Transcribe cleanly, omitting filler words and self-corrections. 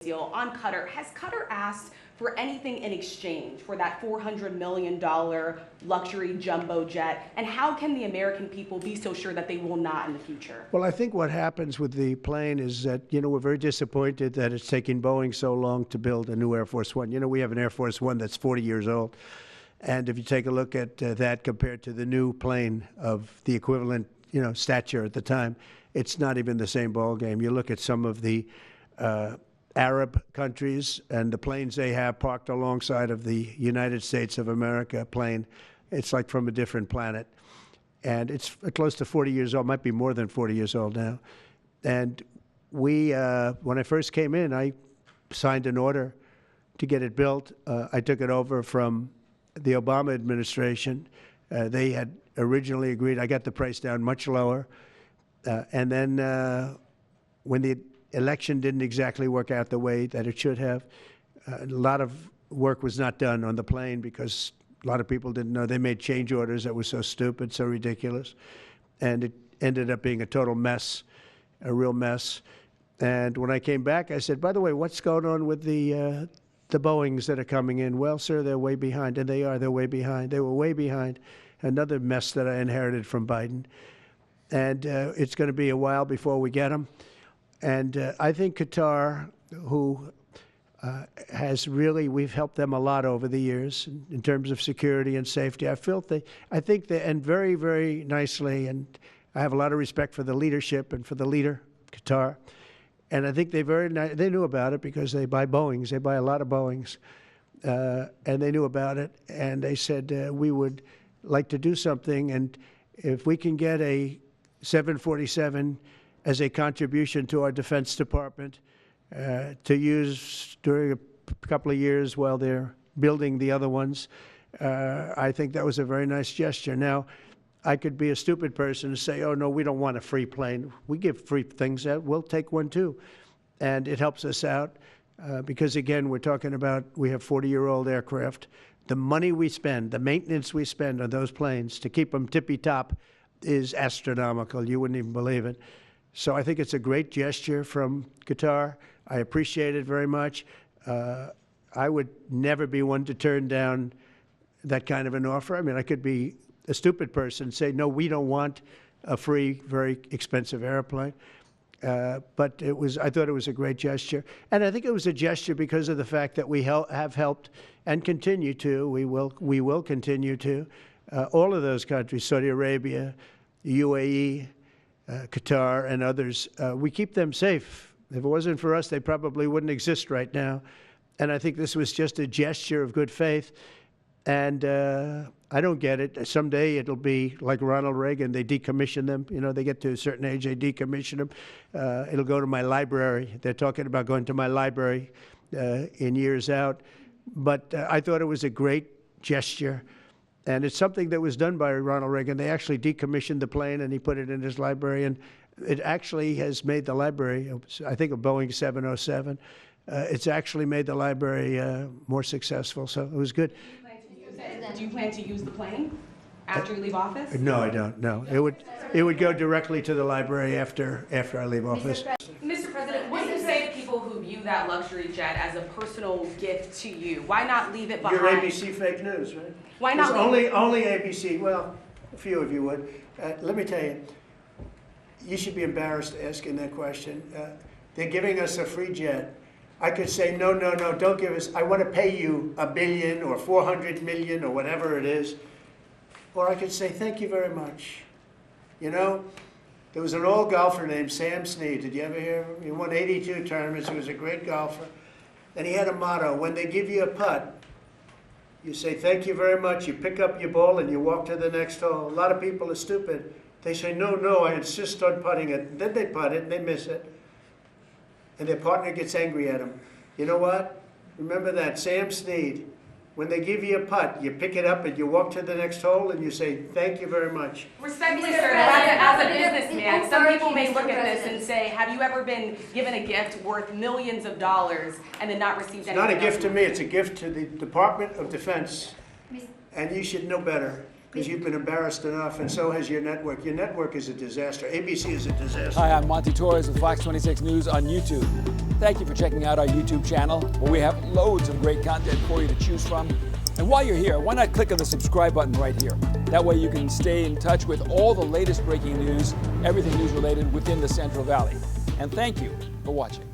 deal on Qatar. Has Qatar asked for anything in exchange for that $400 million luxury jumbo jet? And how can the American people be so sure that they will not in the future? Well, I think what happens with the plane is that, we're very disappointed that it's taking Boeing so long to build a new Air Force One. We have an Air Force One that's 40 years old. And if you take a look at that compared to the new plane of the equivalent, stature at the time, it's not even the same ballgame. You look at some of the Arab countries and the planes they have parked alongside of the United States of America plane, it's like from a different planet. And it's close to 40 years old, might be more than 40 years old now. And we, when I first came in, I signed an order to get it built. I took it over from the Obama administration. They had originally agreed. I got the price down much lower. And then when the election didn't exactly work out the way that it should have, a lot of work was not done on the plane because a lot of people didn't know. They made change orders that were so stupid, so ridiculous. And it ended up being a total mess, a real mess. And when I came back, I said, by the way, what's going on with the Boeings that are coming in? Well, sir, they're way behind. And they are. They're way behind. They were way behind. Another mess that I inherited from Biden. And it's going to be a while before we get them. And I think Qatar, who has really, we've helped them a lot over the years in terms of security and safety. I think they, and very, very nicely, and I have a lot of respect for the leadership and for the leader, Qatar. And I think they knew about it because they buy Boeings. They buy a lot of Boeings. And they knew about it. And they said, we would like to do something. And if we can get a 747 as a contribution to our Defense Department to use during a couple of years while they're building the other ones, I think that was a very nice gesture. Now, I could be a stupid person and say, oh, no, we don't want a free plane. We give free things out. We'll take one, too. And it helps us out because, again, we're talking about we have 40-year-old aircraft. The money we spend, the maintenance we spend on those planes to keep them tippy-top is astronomical. You wouldn't even believe it. So I think it's a great gesture from Qatar. I appreciate it very much. I would never be one to turn down that kind of an offer. I mean, I could be a stupid person and say, no, we don't want a free, very expensive airplane. But I thought it was a great gesture. And I think it was a gesture because of the fact that we have helped and continue to, we will continue to, all of those countries, Saudi Arabia, UAE, Qatar, and others. We keep them safe. If it wasn't for us, they probably wouldn't exist right now. And I think this was just a gesture of good faith. And I don't get it. Someday it'll be like Ronald Reagan. They decommission them. They get to a certain age, they decommission them. It'll go to my library. They're talking about going to my library in years out. But I thought it was a great gesture. And it's something that was done by Ronald Reagan. They actually decommissioned the plane, and he put it in his library. And it actually has made the library, I think, a Boeing 707. It's actually made the library more successful. So it was good. Do you plan to use the plane after you leave office? No, I don't. No, it would go directly to the library after I leave office. Mr. President, what do you say to people who view that luxury jet as a personal gift to you? Why not leave it behind? You're ABC fake news, right? Why not? Only ABC. Well, a few of you would. Let me tell you, you should be embarrassed asking that question. They're giving us a free jet. I could say, no, don't give us. I want to pay you $1 billion or $400 million or whatever it is. Or I could say, thank you very much. There was an old golfer named Sam Snead. Did you ever hear of him? He won 82 tournaments. He was a great golfer. And he had a motto: when they give you a putt, you say, thank you very much. You pick up your ball and you walk to the next hole. A lot of people are stupid. They say, no, I insist on putting it. And then they putt it and they miss it. And their partner gets angry at them. You know what? Remember that, Sam Snead. When they give you a putt, you pick it up and you walk to the next hole and you say, thank you very much. Respectfully, sir, as a businessman, some people may look at this and say, have you ever been given a gift worth millions of dollars and then not received anything? It's not a gift to me. It's a gift to the Department of Defense. And you should know better. because you've been embarrassed enough, and so has your network. Your network is a disaster. ABC is a disaster. Hi, I'm Monty Torres with Fox 26 News on YouTube. Thank you for checking out our YouTube channel, where we have loads of great content for you to choose from. And while you're here, why not click on the subscribe button right here? That way you can stay in touch with all the latest breaking news, everything news related within the Central Valley. And thank you for watching.